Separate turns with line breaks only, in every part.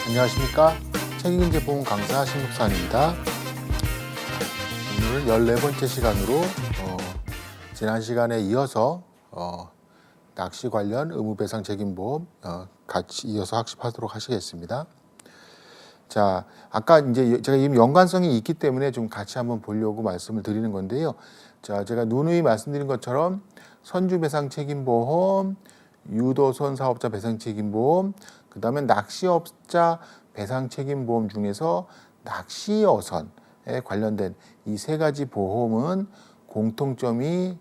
안녕하십니까. 책임인재보험 강사 신국산입니다. 오늘은 14번째 시간으로 지난 시간에 이어서 낚시 관련 의무배상 책임보험 같이 이어서 학습하도록 하시겠습니다. 자, 아까 이제 제가 이미 연관성이 있기 때문에 좀 같이 한번 보려고 말씀을 드리는 건데요. 자, 제가 누누이 말씀드린 것처럼 선주배상 책임보험, 유도선 사업자 배상 책임보험, 그 다음에 낚시업자 배상 책임보험 중에서 낚시어선에 관련된 이 세 가지 보험은 공통점이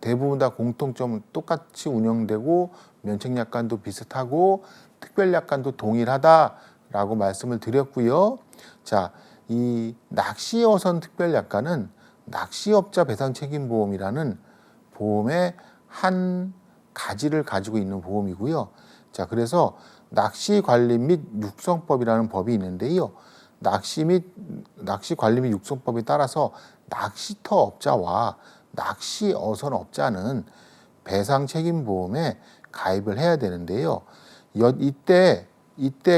대부분 다 공통점은 똑같이 운영되고 면책약관도 비슷하고 특별약관도 동일하다라고 말씀을 드렸고요. 자, 이 낚시어선 특별약관은 낚시업자 배상 책임보험이라는 보험의 한 가지를 가지고 있는 보험이고요. 자, 그래서 낚시 관리 및 육성법이라는 법이 있는데요. 낚시 관리 및 육성법에 따라서 낚시터 업자와 낚시 어선 업자는 배상 책임 보험에 가입을 해야 되는데요. 이때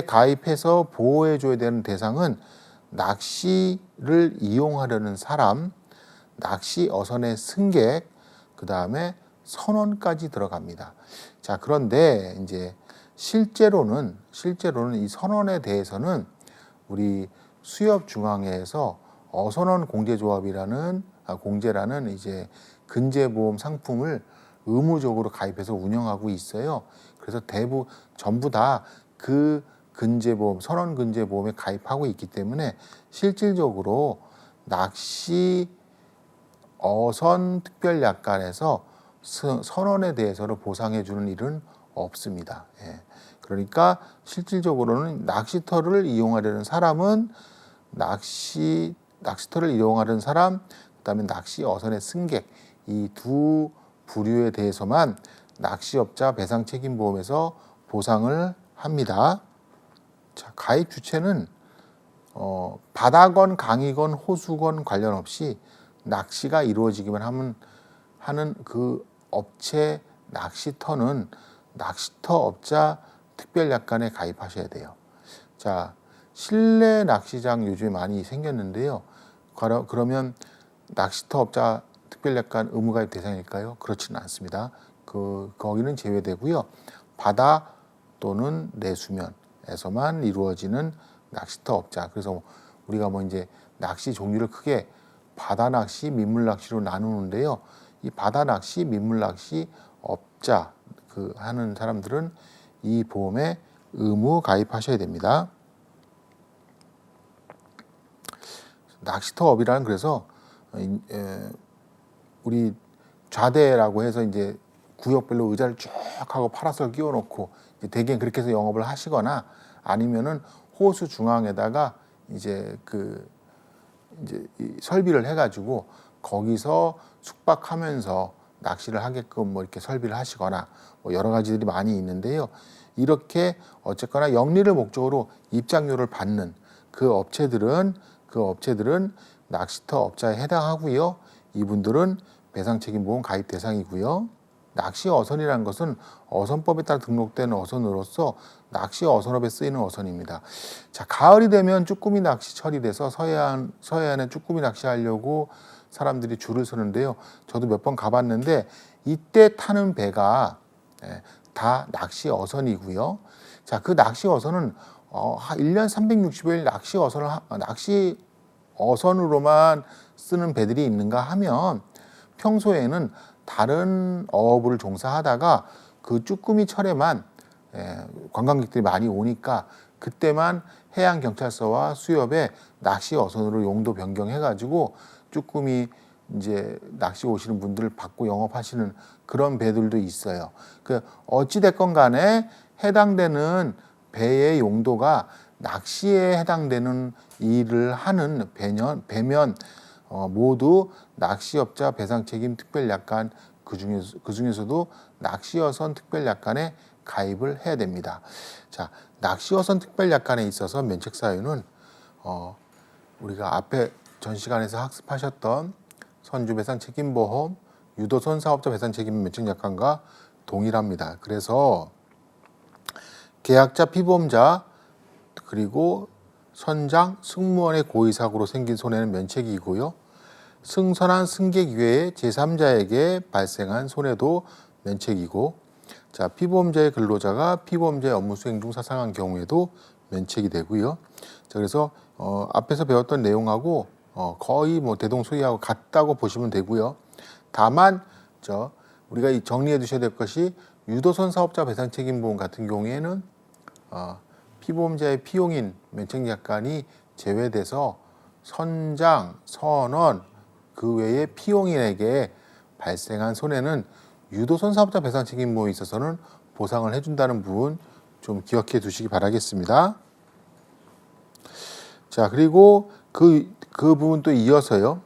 가입해서 보호해 줘야 되는 대상은 낚시를 이용하려는 사람, 낚시 어선의 승객, 그다음에 선원까지 들어갑니다. 자, 그런데 이제 실제로는 이 선원에 대해서는 우리 수협중앙회에서 어선원 공제라는 이제 근제보험 상품을 의무적으로 가입해서 운영하고 있어요. 그래서 전부 다 그 근제보험, 선원 근제보험에 가입하고 있기 때문에 실질적으로 낚시 어선 특별약관에서 선원에 대해서는 보상해 주는 일은 없습니다. 예. 그러니까 실질적으로는 낚시터를 이용하려는 사람은 낚시터를 이용하려는 사람, 그다음에 낚시 어선의 승객 이 두 부류에 대해서만 낚시업자 배상 책임보험에서 보상을 합니다. 자, 가입 주체는 바다건, 강이건, 호수건 관련 없이 낚시가 이루어지기만 하는 그 업체 낚시터는 낚시터 업자 특별약관에 가입하셔야 돼요. 자, 실내 낚시장 요즘에 많이 생겼는데요. 그러면 낚시터 업자 특별약관 의무가입 대상일까요? 그렇지는 않습니다. 거기는 제외되고요. 바다 또는 내수면에서만 이루어지는 낚시터 업자. 그래서 우리가 이제 낚시 종류를 크게 바다 낚시, 민물 낚시로 나누는데요. 이 바다 낚시, 민물 낚시 업자 하는 사람들은 이 보험에 의무 가입하셔야 됩니다. 낚시터업이라는 그래서 우리 좌대라고 해서 이제 구역별로 의자를 쭉 하고 파라솔 끼워놓고 대개는 그렇게 해서 영업을 하시거나 아니면은 호수 중앙에다가 이제 설비를 해가지고 거기서 숙박하면서 낚시를 하게끔 이렇게 설비를 하시거나 여러 가지들이 많이 있는데요. 이렇게 어쨌거나 영리를 목적으로 입장료를 받는 그 업체들은 낚시터 업자에 해당하고요. 이분들은 배상책임보험 가입 대상이고요. 낚시 어선이라는 것은 어선법에 따라 등록된 어선으로서 낚시 어선업에 쓰이는 어선입니다. 자, 가을이 되면 쭈꾸미 낚시철이 돼서 서해안에 쭈꾸미 낚시하려고 사람들이 줄을 서는데요. 저도 몇 번 가봤는데 이때 타는 배가 다 낚시 어선이고요. 자, 그 낚시 어선은 1년 365일 낚시 어선으로만 쓰는 배들이 있는가 하면 평소에는 다른 어업을 종사하다가 그 쭈꾸미 철에만 관광객들이 많이 오니까 그때만 해양경찰서와 수협에 낚시 어선으로 용도 변경해가지고 쭈꾸미 이제 낚시 오시는 분들을 받고 영업하시는 그런 배들도 있어요. 어찌 됐건 간에 해당되는 배의 용도가 낚시에 해당되는 일을 하는 배면 모두 낚시업자 배상책임 특별약관 그 중에서도 낚시어선 특별약관에 가입을 해야 됩니다. 자, 낚시어선 특별약관에 있어서 면책사유는 우리가 앞에 전 시간에서 학습하셨던 선주배상 책임보험, 유도선 사업자 배상 책임 면책약관과 동일합니다. 그래서 계약자, 피보험자 그리고 선장, 승무원의 고의사고로 생긴 손해는 면책이고요. 승선한 승객 외에 제3자에게 발생한 손해도 면책이고, 자, 피보험자의 근로자가 피보험자의 업무 수행 중 사상한 경우에도 면책이 되고요. 자, 그래서 앞에서 배웠던 내용하고 거의 뭐 대동소이하고 같다고 보시면 되고요. 다만 우리가 정리해 두셔야 될 것이 유도선 사업자 배상 책임보험 같은 경우에는 피보험자의 피용인 면책약관이 제외돼서 선장, 선원 그 외에 피용인에게 발생한 손해는 유도선 사업자 배상 책임보험에 있어서는 보상을 해준다는 부분 좀 기억해 두시기 바라겠습니다. 자, 그리고 그 부분 또 이어서요.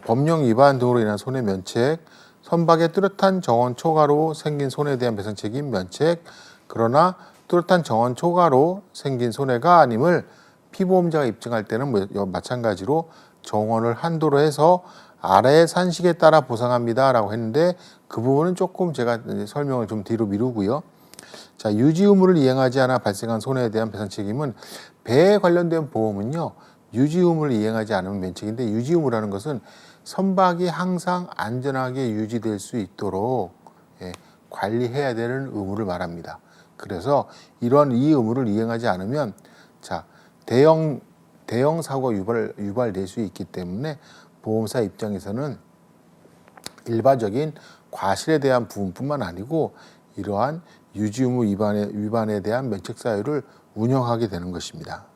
법령 위반 등으로 인한 손해 면책, 선박의 뚜렷한 정원 초과로 생긴 손해에 대한 배상 책임 면책, 그러나 뚜렷한 정원 초과로 생긴 손해가 아님을 피보험자가 입증할 때는 마찬가지로 정원을 한도로 해서 아래의 산식에 따라 보상합니다 라고 했는데, 그 부분은 조금 제가 설명을 좀 뒤로 미루고요. 자, 유지 의무를 이행하지 않아 발생한 손해에 대한 배상 책임은 배에 관련된 보험은요, 유지 의무를 이행하지 않으면 면책인데, 유지 의무라는 것은 선박이 항상 안전하게 유지될 수 있도록 관리해야 되는 의무를 말합니다. 그래서 이 의무를 이행하지 않으면 대형 사고가 유발될 수 있기 때문에 보험사 입장에서는 일반적인 과실에 대한 부분뿐만 아니고 이러한 유지 의무 위반에 대한 면책 사유를 운영하게 되는 것입니다.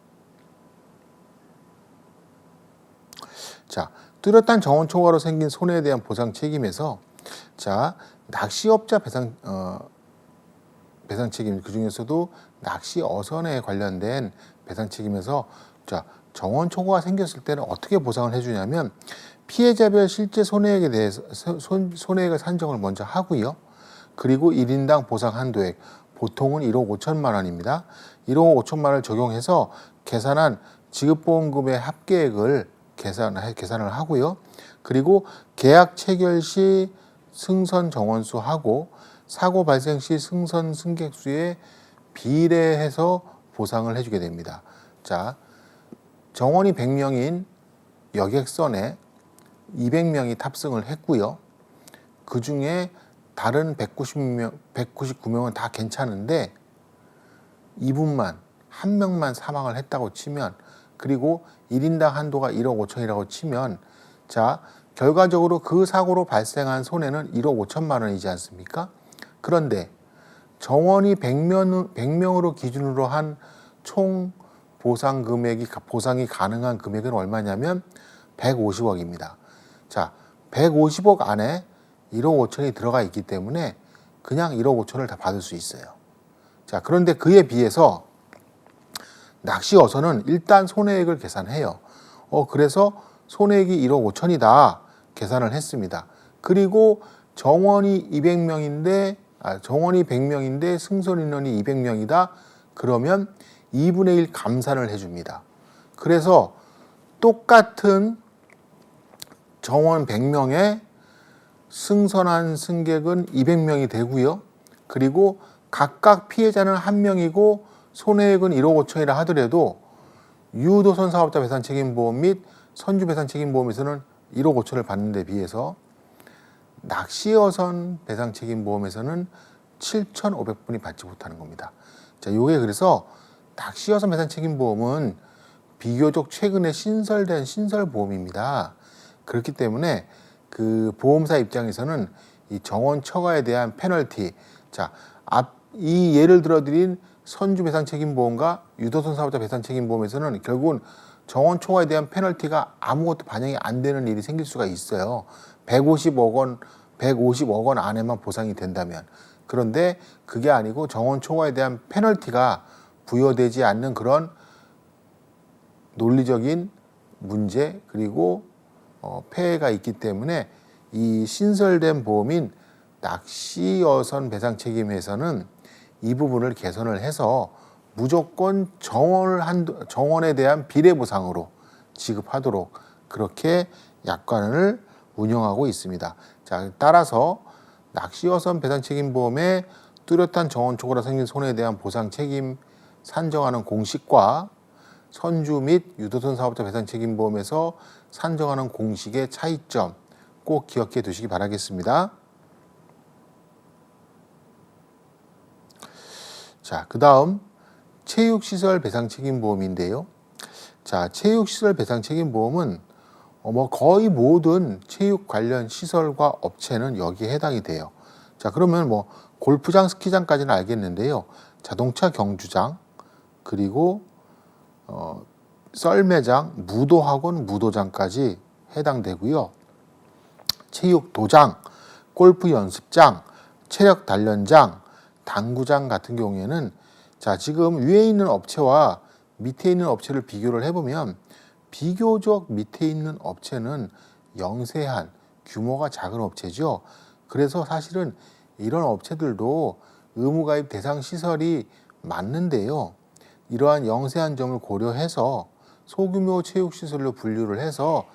자, 뚜렷한 정원 초과로 생긴 손해에 대한 보상 책임에서 낚시업자 배상 책임, 그 중에서도 낚시 어선에 관련된 배상 책임에서 정원 초과가 생겼을 때는 어떻게 보상을 해주냐면, 피해자별 실제 손해액에 대해서 손해액을 산정을 먼저 하고요. 그리고 1인당 보상 한도액, 보통은 1억 5천만 원입니다. 1억 5천만 원을 적용해서 계산한 지급보험금의 합계액을 계산을 하고요. 그리고 계약 체결 시 승선 정원수 하고 사고 발생 시 승선 승객 수에 비례해서 보상을 해주게 됩니다. 자, 정원이 100명인 여객선에 200명이 탑승을 했고요. 그 중에 다른 199명은 다 괜찮은데 이분만, 한 명만 사망을 했다고 치면, 그리고 1인당 한도가 1억 5천이라고 치면, 결과적으로 그 사고로 발생한 손해는 1억 5천만 원이지 않습니까? 그런데 정원이 100명으로 기준으로 한 총 보상 금액이, 보상이 가능한 금액은 얼마냐면 150억입니다. 150억 안에 1억 5천이 들어가 있기 때문에 그냥 1억 5천을 다 받을 수 있어요. 그런데 그에 비해서 낚시 어선은 일단 손해액을 계산해요. 그래서 손해액이 1억 5천이다 계산을 했습니다. 그리고 정원이 100명인데 승선 인원이 200명이다. 그러면 2분의 1 감산을 해줍니다. 그래서 똑같은 정원 100명에 승선한 승객은 200명이 되고요. 그리고 각각 피해자는 1명이고 손해액은 1억 5천이라 하더라도 유도선 사업자 배상 책임보험 및 선주 배상 책임보험에서는 1억 5천을 받는 데 비해서 낚시어선 배상 책임보험에서는 7,500분이 받지 못하는 겁니다. 요게 그래서 낚시어선 배상 책임보험은 비교적 최근에 신설된 신설보험입니다. 그렇기 때문에 그 보험사 입장에서는 이 정원 초과에 대한 페널티, 이 예를 들어드린 선주 배상 책임보험과 유도선 사업자 배상 책임보험에서는 결국은 정원 초과에 대한 페널티가 아무것도 반영이 안 되는 일이 생길 수가 있어요. 150억 원 안에만 보상이 된다면. 그런데 그게 아니고 정원 초과에 대한 페널티가 부여되지 않는 그런 논리적인 문제, 그리고 폐해가 있기 때문에 이 신설된 보험인 낚시어선 배상 책임에서는 이 부분을 개선을 해서 무조건 정원에 대한 비례 보상으로 지급하도록 그렇게 약관을 운영하고 있습니다. 따라서 낚시어선 배상 책임보험의 뚜렷한 정원 초과로 생긴 손해에 대한 보상 책임 산정하는 공식과 선주 및 유도선 사업자 배상책임보험에서 산정하는 공식의 차이점 꼭 기억해 두시기 바라겠습니다. 자, 그 다음 체육시설 배상책임보험인데요. 자, 체육시설 배상책임보험은 거의 모든 체육 관련 시설과 업체는 여기에 해당이 돼요. 자, 그러면 골프장, 스키장까지는 알겠는데요. 자동차 경주장, 그리고 썰매장, 무도학원, 무도장까지 해당되고요. 체육도장, 골프 연습장, 체력 단련장, 당구장 같은 경우에는 자, 지금 위에 있는 업체와 밑에 있는 업체를 비교를 해보면 비교적 밑에 있는 업체는 영세한 규모가 작은 업체죠. 그래서 사실은 이런 업체들도 의무가입 대상 시설이 맞는데요. 이러한 영세한 점을 고려해서 소규모 체육시설로 분류를 해서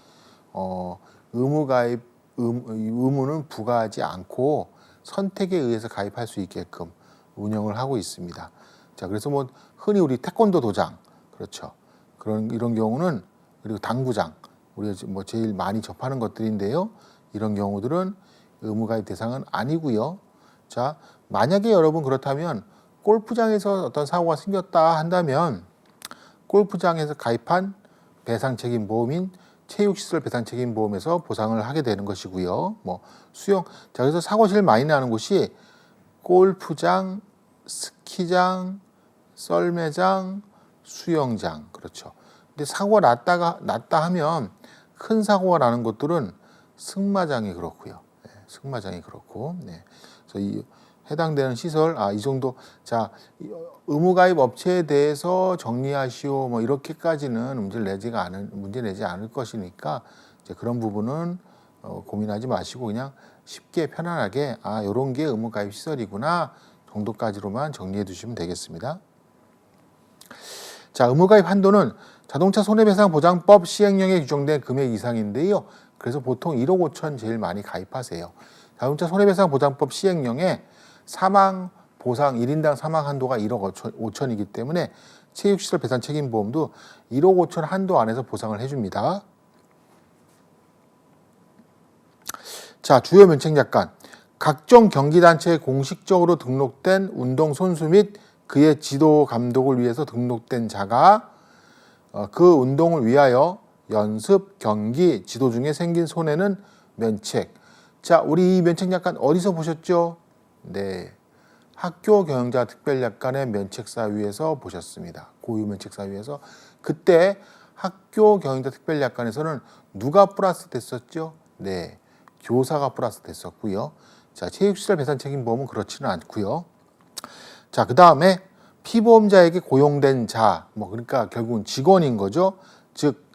의무가입 의무는 부과하지 않고 선택에 의해서 가입할 수 있게끔 운영을 하고 있습니다. 자, 그래서 흔히 우리 태권도 도장, 그렇죠. 이런 경우는, 그리고 당구장, 우리가 제일 많이 접하는 것들인데요. 이런 경우들은 의무가입 대상은 아니고요. 자, 만약에 여러분 그렇다면 골프장에서 어떤 사고가 생겼다 한다면 골프장에서 가입한 배상책임보험인 체육시설 배상책임보험에서 보상을 하게 되는 것이고요. 수영, 자, 그래서 사고 제일 많이 나는 곳이 골프장, 스키장, 썰매장, 수영장, 그렇죠. 근데 사고가 났다 하면 큰 사고가 나는 곳들은 승마장이 그렇고요. 네, 승마장이 그렇고, 네. 그래서 이 해당되는 시설, 이 정도. 자, 의무가입 업체에 대해서 정리하시오. 이렇게까지는 문제 내지 않을 것이니까 이제 그런 부분은 고민하지 마시고 그냥 쉽게 편안하게 이런 게 의무가입 시설이구나 정도까지로만 정리해 두시면 되겠습니다. 자, 의무가입 한도는 자동차 손해배상보장법 시행령에 규정된 금액 이상인데요. 그래서 보통 1억 5천 제일 많이 가입하세요. 자동차 손해배상보장법 시행령에 사망 보상 1인당 사망 한도가 1억 5천이기 때문에 체육시설 배상책임보험도 1억 5천 한도 안에서 보상을 해줍니다. 자, 주요 면책약관. 각종 경기단체에 공식적으로 등록된 운동선수 및 그의 지도 감독을 위해서 등록된 자가 그 운동을 위하여 연습, 경기, 지도 중에 생긴 손해는 면책. 자, 우리 이 면책약관 어디서 보셨죠? 네, 학교 경영자 특별약관의 면책사유에서 보셨습니다. 고유 면책사유에서. 그때 학교 경영자 특별약관에서는 누가 플러스 됐었죠? 네, 교사가 플러스 됐었고요. 자, 체육시설 배상책임보험은 그렇지는 않고요. 자, 그 다음에 피보험자에게 고용된 자, 그러니까 결국은 직원인 거죠. 즉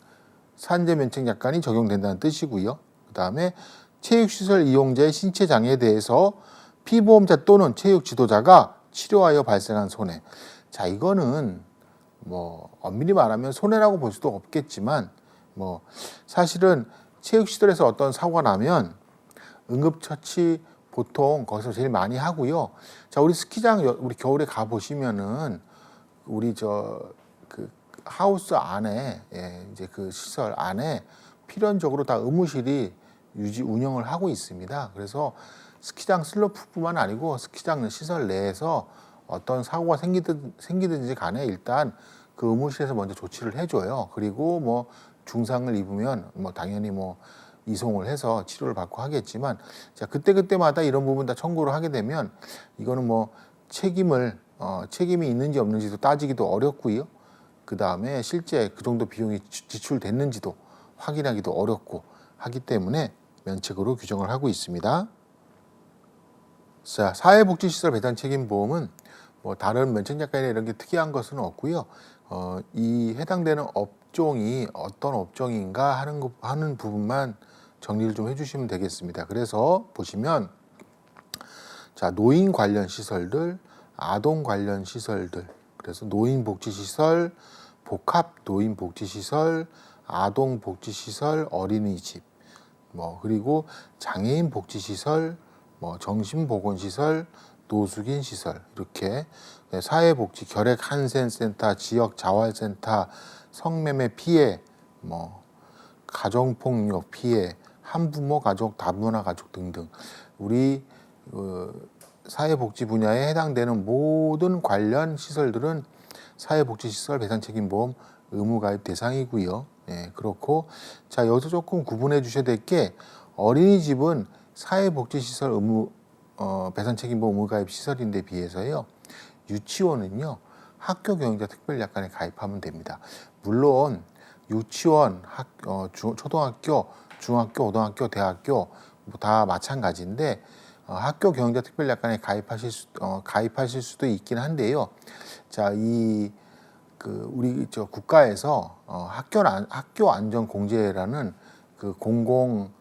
산재면책약관이 적용된다는 뜻이고요. 그 다음에 체육시설 이용자의 신체 장애에 대해서 피보험자 또는 체육 지도자가 치료하여 발생한 손해. 자, 이거는 엄밀히 말하면 손해라고 볼 수도 없겠지만 사실은 체육시설에서 어떤 사고가 나면 응급처치 보통 거기서 제일 많이 하고요. 자, 우리 스키장 우리 겨울에 가 보시면은 우리 그 하우스 안에 이제 그 시설 안에 필연적으로 다 의무실이 운영을 하고 있습니다. 그래서 스키장 슬로프뿐만 아니고 스키장 시설 내에서 어떤 사고가 생기든지 간에 일단 그 의무실에서 먼저 조치를 해줘요. 그리고 중상을 입으면 당연히 이송을 해서 치료를 받고 하겠지만, 자, 그때마다 이런 부분 다 청구를 하게 되면 이거는 책임이 있는지 없는지도 따지기도 어렵고요. 그 다음에 실제 그 정도 비용이 지출됐는지도 확인하기도 어렵고 하기 때문에 면책으로 규정을 하고 있습니다. 자, 사회복지시설 배상책임보험은 다른 면책약관이나 이런 게 특이한 것은 없고요. 이 해당되는 업종이 어떤 업종인가 하는 부분만 정리를 좀 해주시면 되겠습니다. 그래서 보시면 자, 노인 관련 시설들, 아동 관련 시설들, 그래서 노인복지시설, 복합노인복지시설, 아동복지시설, 어린이집, 그리고 장애인 복지시설, 정신보건시설, 노숙인 시설, 이렇게 사회복지, 결핵한센센터, 지역자활센터, 성매매 피해, 뭐 가정폭력 피해, 한부모 가족, 다문화 가족 등등 우리 사회복지 분야에 해당되는 모든 관련 시설들은 사회복지시설 배상책임보험 의무가입 대상이고요. 예, 그렇고 자 여기서 조금 구분해 주셔야 될 게 어린이집은 사회복지시설 배상책임보험 의무가입 시설인데 비해서요. 유치원은요. 학교경영자 특별약관에 가입하면 됩니다. 물론 유치원, 초등학교, 중학교, 고등학교, 대학교 뭐 다 마찬가지인데 학교경영자 특별약관에 가입하실 수도 있긴 한데요. 자, 우리 국가에서 학교 안전 공제라는 그 공공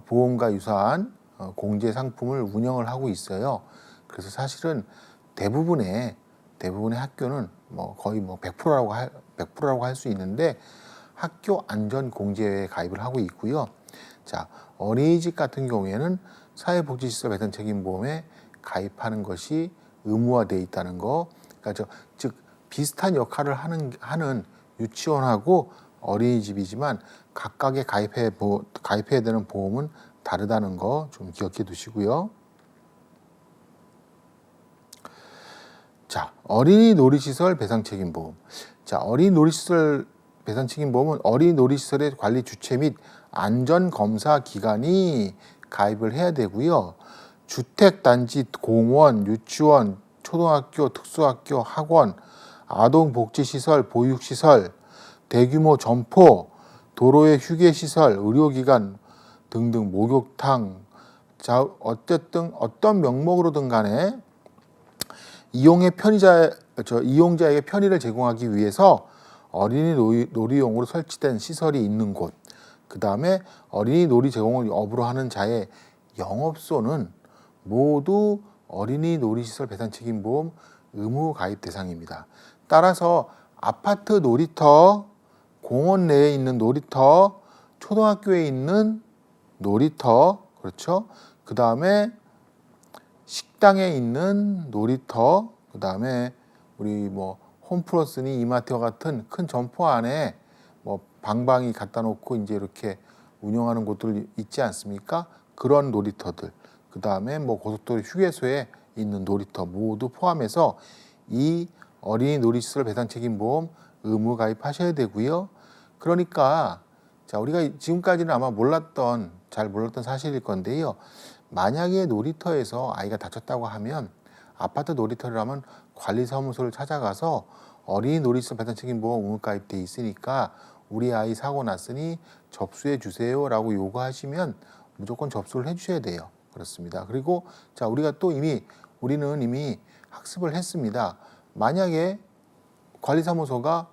보험과 유사한 공제 상품을 운영을 하고 있어요. 그래서 사실은 대부분의 학교는 뭐 거의 뭐 100%라고 할 수 있는데 학교 안전 공제에 가입을 하고 있고요. 자, 어린이집 같은 경우에는 사회복지시설 배상책임보험에 가입하는 것이 의무화되어 있다는 거. 그러니까 즉 비슷한 역할을 하는 유치원하고 어린이집이지만 각각의 가입해야 되는 보험은 다르다는 거 좀 기억해 두시고요. 자, 어린이 놀이시설 배상책임보험. 자, 어린이 놀이시설 배상책임보험은 어린이 놀이시설의 관리 주체 및 안전검사 기관이 가입을 해야 되고요. 주택단지, 공원, 유치원, 초등학교, 특수학교, 학원, 아동복지시설, 보육시설, 대규모 점포, 도로의 휴게시설, 의료기관 등등 목욕탕, 자, 어쨌든 어떤 명목으로든 간에 이용자에게 편의를 제공하기 위해서 어린이 놀이용으로 설치된 시설이 있는 곳, 그 다음에 어린이 놀이 제공을 업으로 하는 자의 영업소는 모두 어린이 놀이시설 배상책임보험 의무 가입 대상입니다. 따라서 아파트 놀이터, 공원 내에 있는 놀이터, 초등학교에 있는 놀이터, 그렇죠? 그 다음에 식당에 있는 놀이터, 그 다음에 우리 뭐 홈플러스니 이마트와 같은 큰 점포 안에 뭐 방방이 갖다 놓고 이제 이렇게 운영하는 곳들 있지 않습니까? 그런 놀이터들, 그 다음에 뭐 고속도로 휴게소에 있는 놀이터 모두 포함해서 이 어린이 놀이시설 배상책임보험 의무 가입하셔야 되고요. 그러니까 자 우리가 지금까지는 아마 잘 몰랐던 사실일 건데요. 만약에 놀이터에서 아이가 다쳤다고 하면 아파트 놀이터라면 관리사무소를 찾아가서 어린이 놀이시설 배상책임보험 의무가입돼 있으니까 우리 아이 사고 났으니 접수해 주세요라고 요구하시면 무조건 접수를 해주셔야 돼요. 그렇습니다. 그리고 자 우리는 이미 학습을 했습니다. 만약에 관리사무소가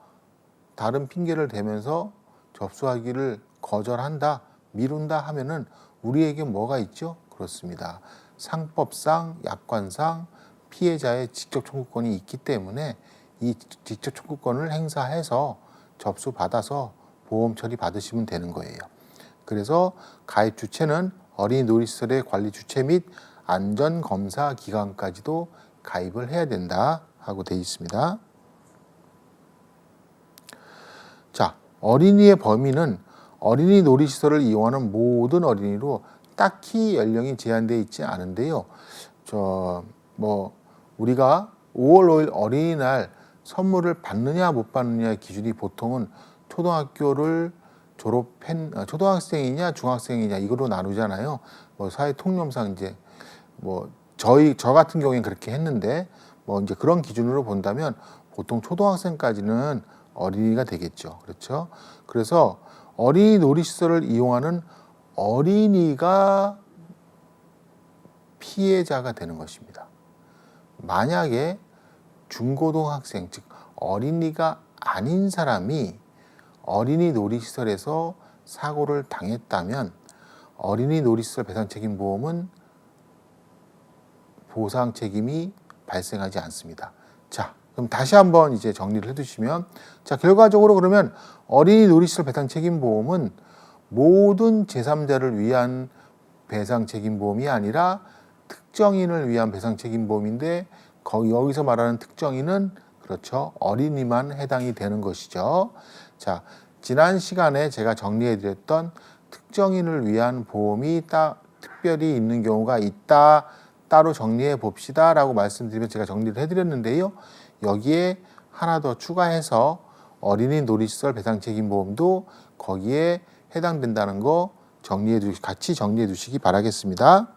다른 핑계를 대면서 접수하기를 거절한다, 미룬다 하면은 우리에게 뭐가 있죠? 그렇습니다. 상법상, 약관상 피해자의 직접 청구권이 있기 때문에 이 직접 청구권을 행사해서 접수받아서 보험 처리 받으시면 되는 거예요. 그래서 가입 주체는 어린이 놀이시설의 관리 주체 및 안전검사 기관까지도 가입을 해야 된다 하고 되어 있습니다. 자, 어린이의 범위는 어린이 놀이시설을 이용하는 모든 어린이로 딱히 연령이 제한되어 있지 않은데요. 우리가 5월 5일 어린이날 선물을 받느냐 못 받느냐의 기준이 보통은 초등학교를 초등학생이냐 중학생이냐 이거로 나누잖아요. 뭐 사회 통념상 이제 저 같은 경우에는 그렇게 했는데 이제 그런 기준으로 본다면 보통 초등학생까지는 어린이가 되겠죠. 그렇죠? 그래서 어린이 놀이시설을 이용하는 어린이가 피해자가 되는 것입니다. 만약에 중고등학생, 즉 어린이가 아닌 사람이 어린이 놀이시설에서 사고를 당했다면 어린이 놀이시설 배상책임보험은 보상 책임이 발생하지 않습니다. 자, 그럼 다시 한번 이제 정리를 해두시면, 자, 결과적으로 그러면 어린이 놀이시설 배상책임보험은 모든 제3자를 위한 배상책임보험이 아니라 특정인을 위한 배상책임보험인데 여기서 말하는 특정인은 그렇죠. 어린이만 해당이 되는 것이죠. 자, 지난 시간에 제가 정리해 드렸던 특정인을 위한 보험이 특별히 있는 경우가 있다. 따로 정리해 봅시다. 라고 말씀드리면 제가 정리를 해 드렸는데요. 여기에 하나 더 추가해서 어린이 놀이시설 배상책임보험도 거기에 해당된다는 거 같이 정리해 두시기 바라겠습니다.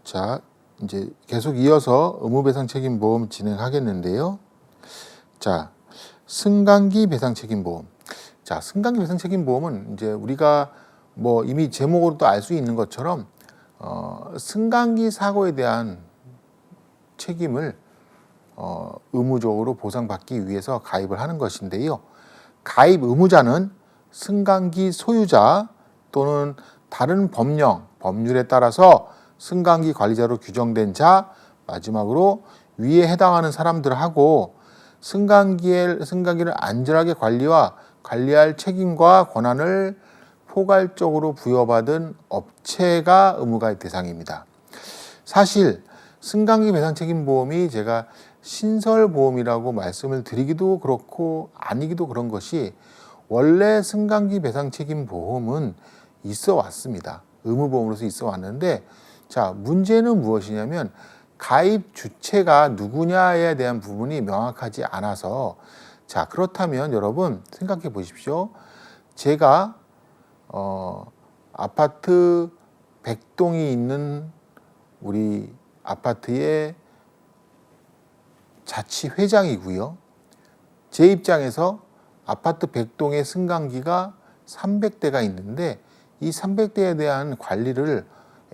자, 이제 계속 이어서 의무배상책임보험 진행하겠는데요. 자, 승강기 배상책임보험. 자, 승강기 배상책임보험은 이제 우리가 뭐 이미 제목으로도 알 수 있는 것처럼 승강기 사고에 대한 책임을 의무적으로 보상받기 위해서 가입을 하는 것인데요. 가입 의무자는 승강기 소유자 또는 다른 법률에 따라서 승강기 관리자로 규정된 자, 마지막으로 위에 해당하는 사람들하고 승강기를 안전하게 관리할 책임과 권한을 포괄적으로 부여받은 업체가 의무가입 대상입니다. 사실 승강기 배상책임보험이 제가 신설보험이라고 말씀을 드리기도 그렇고 아니기도 그런 것이 원래 승강기 배상책임보험은 있어 왔습니다. 의무보험으로서 있어 왔는데 자, 문제는 무엇이냐면 가입 주체가 누구냐에 대한 부분이 명확하지 않아서 자, 그렇다면 여러분 생각해 보십시오. 제가 아파트 100동이 있는 우리 아파트의 자치회장이고요. 제 입장에서 아파트 100동의 승강기가 300대가 있는데 이 300대에 대한 관리를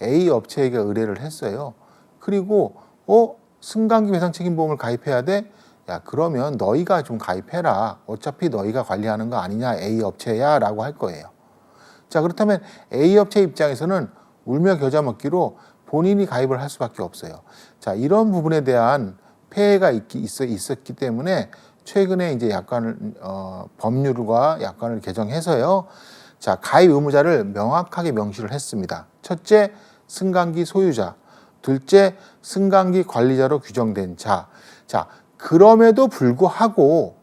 A 업체에게 의뢰를 했어요. 그리고 승강기 배상책임보험을 가입해야 돼? 야, 그러면 너희가 좀 가입해라. 어차피 너희가 관리하는 거 아니냐, A 업체야 라고 할 거예요. 자, 그렇다면 A 업체 입장에서는 울며 겨자 먹기로 본인이 가입을 할 수밖에 없어요. 자, 이런 부분에 대한 폐해가 있었기 때문에 최근에 이제 법률과 약관을 개정해서요. 자, 가입 의무자를 명확하게 명시를 했습니다. 첫째, 승강기 소유자. 둘째, 승강기 관리자로 규정된 자. 자, 그럼에도 불구하고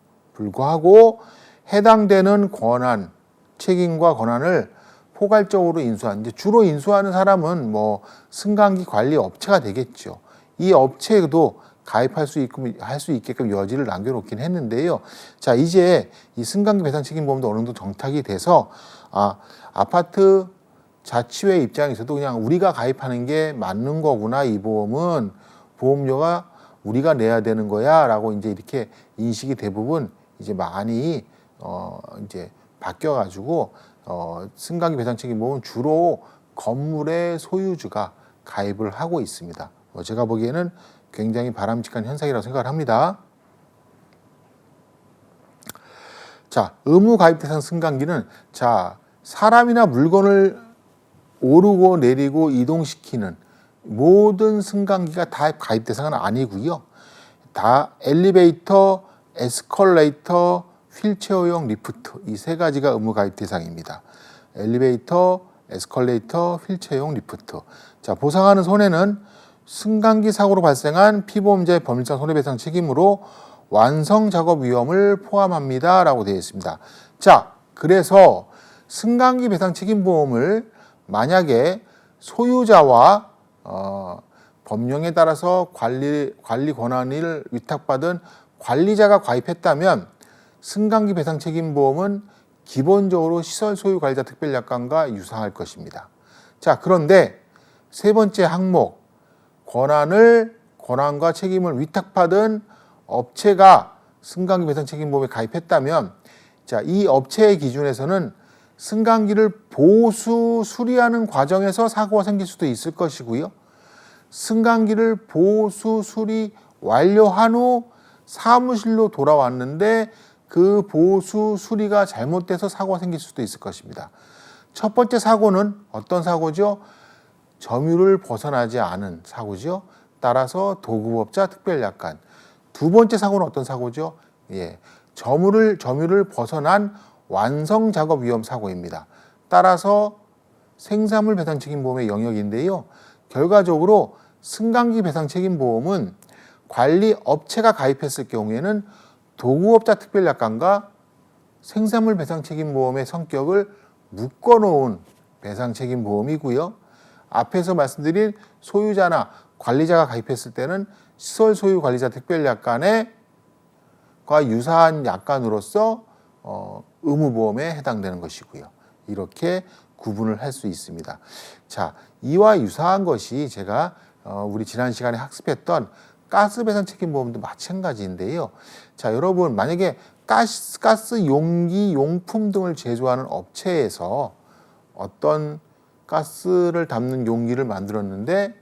해당되는 권한, 책임과 권한을 포괄적으로 인수하는, 주로 인수하는 사람은 뭐 승강기 관리 업체가 되겠죠. 이 업체도 가입할 수 있게끔 여지를 남겨놓긴 했는데요. 자, 이제 이 승강기 배상책임보험도 어느 정도 정착이 돼서 아파트 자치회 입장에서도 그냥 우리가 가입하는 게 맞는 거구나. 이 보험은 보험료가 우리가 내야 되는 거야 라고 이제 이렇게 인식이 대부분 이제 많이 이제 바뀌어 가지고 승강기 배상책임보험은 주로 건물의 소유주가 가입을 하고 있습니다. 제가 보기에는 굉장히 바람직한 현상이라고 생각을 합니다. 자, 의무 가입 대상 승강기는 자, 사람이나 물건을 오르고 내리고 이동시키는 모든 승강기가 다 가입 대상은 아니고요. 다 엘리베이터, 에스컬레이터, 휠체어용 리프트 이 세 가지가 의무 가입 대상입니다. 엘리베이터, 에스컬레이터, 휠체어용 리프트. 자, 보상하는 손해는 승강기 사고로 발생한 피보험자의 법률상 손해배상 책임으로 완성 작업 위험을 포함합니다. 라고 되어 있습니다. 자, 그래서 승강기 배상 책임보험을 만약에 소유자와 법령에 따라서 관리 권한을 위탁받은 관리자가 가입했다면 승강기 배상 책임보험은 기본적으로 시설 소유 관리자 특별약관과 유사할 것입니다. 자, 그런데 세 번째 항목 권한과 책임을 위탁받은 업체가 승강기 배상 책임보험에 가입했다면 자, 이 업체의 기준에서는 승강기를 보수 수리하는 과정에서 사고가 생길 수도 있을 것이고요. 승강기를 보수 수리 완료한 후 사무실로 돌아왔는데 그 보수 수리가 잘못돼서 사고가 생길 수도 있을 것입니다. 첫 번째 사고는 어떤 사고죠? 점유를 벗어나지 않은 사고죠. 따라서 도급업자 특별약관. 두 번째 사고는 어떤 사고죠? 점유를 벗어난 완성작업 위험 사고입니다. 따라서 생산물 배상 책임 보험의 영역인데요. 결과적으로 승강기 배상 책임 보험은 관리 업체가 가입했을 경우에는 도구업자 특별약관과 생산물 배상 책임 보험의 성격을 묶어놓은 배상 책임 보험이고요. 앞에서 말씀드린 소유자나 관리자가 가입했을 때는 시설 소유 관리자 특별약관과 유사한 약관으로서 의무보험에 해당되는 것이고요. 이렇게 구분을 할 수 있습니다. 자, 이와 유사한 것이 제가 우리 지난 시간에 학습했던 가스 배상 책임 보험도 마찬가지인데요. 자, 여러분 만약에 가스 용기, 용품 등을 제조하는 업체에서 어떤 가스를 담는 용기를 만들었는데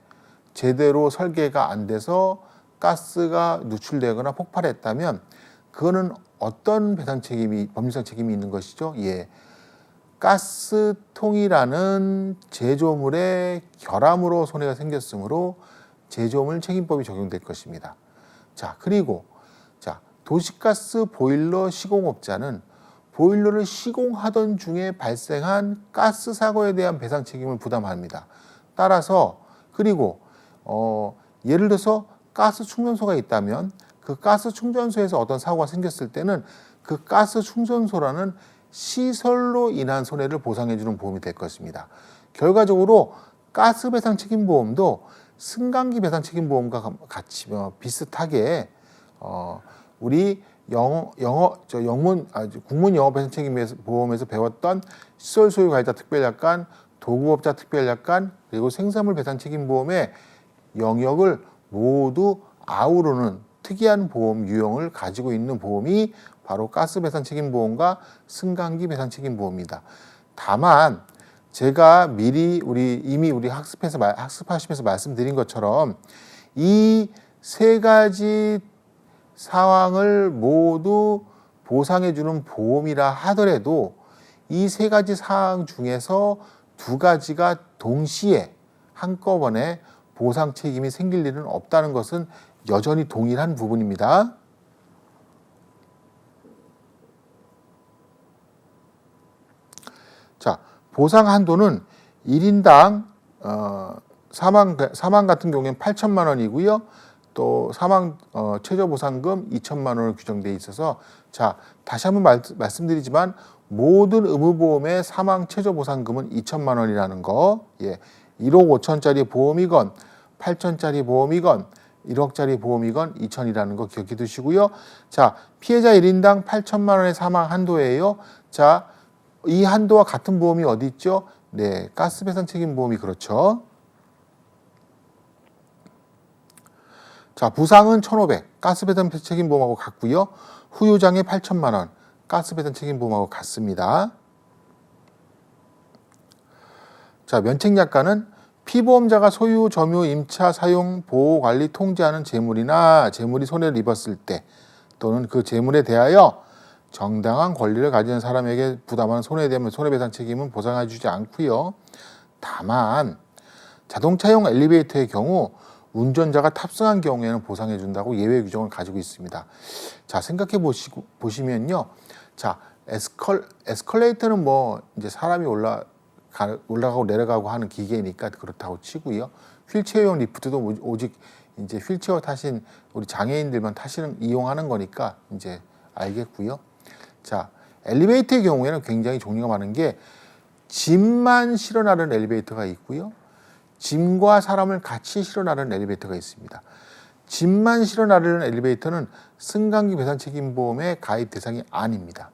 제대로 설계가 안 돼서 가스가 누출되거나 폭발했다면 그거는 어떤 배상 책임이, 법률상 책임이 있는 것이죠? 예. 가스통이라는 제조물의 결함으로 손해가 생겼으므로 제조물 책임법이 적용될 것입니다. 자, 그리고 도시가스 보일러 시공업자는 보일러를 시공하던 중에 발생한 가스 사고에 대한 배상 책임을 부담합니다. 따라서 그리고 예를 들어서 가스 충전소가 있다면 그 가스 충전소에서 어떤 사고가 생겼을 때는 그 가스 충전소라는 시설로 인한 손해를 보상해주는 보험이 될 것입니다. 결과적으로 가스 배상 책임 보험도 승강기 배상 책임 보험과 같이 비슷하게 우리 국문 영어 배상 책임 보험에서 배웠던 시설 소유 관리자 특별약관, 도구업자 특별약관, 그리고 생산물 배상 책임 보험의 영역을 모두 아우르는 특이한 보험 유형을 가지고 있는 보험이 바로 가스 배상 책임 보험과 승강기 배상 책임 보험입니다. 다만 제가 미리 이미 학습하시면서 말씀드린 것처럼 이 세 가지 상황을 모두 보상해주는 보험이라 하더라도 이 세 가지 사항 중에서 두 가지가 동시에 한꺼번에 보상 책임이 생길 일은 없다는 것은 여전히 동일한 부분입니다. 자, 보상 한도는 1인당 사망 같은 경우에는 8천만 원이고요. 또 사망 최저보상금 2천만 원으로 규정되어 있어서 자, 다시 한번 말씀드리지만 모든 의무보험의 사망 최저보상금은 2천만 원이라는 거, 예, 1억 5천짜리 보험이건 8천짜리 보험이건 1억짜리 보험이건 2천이라는 거 기억해 두시고요. 자, 피해자 1인당 8천만 원의 사망 한도예요. 자, 이 한도와 같은 보험이 어디 있죠? 네, 가스 배상 책임 보험이 그렇죠. 자, 부상은 1,500, 가스 배상 책임 보험하고 같고요. 후유장애 8천만 원, 가스 배상 책임 보험하고 같습니다. 자, 면책약관은 피보험자가 소유, 점유, 임차, 사용, 보호, 관리, 통제하는 재물이나 재물이 손해를 입었을 때 또는 그 재물에 대하여 정당한 권리를 가지는 사람에게 부담하는 손해에 대한 손해배상 책임은 보상해 주지 않고요. 다만 자동차용 엘리베이터의 경우 운전자가 탑승한 경우에는 보상해 준다고 예외 규정을 가지고 있습니다. 자, 생각해 보시면요. 자, 에스컬레이터는 뭐 이제 사람이 올라가고 내려가고 하는 기계니까 그렇다고 치고요. 휠체어용 리프트도 오직 이제 휠체어 타신 우리 장애인들만 이용하는 거니까 이제 알겠고요. 자, 엘리베이터의 경우에는 굉장히 종류가 많은 게 짐만 실어나르는 엘리베이터가 있고요. 짐과 사람을 같이 실어나르는 엘리베이터가 있습니다. 짐만 실어나르는 엘리베이터는 승강기 배상 책임 보험의 가입 대상이 아닙니다.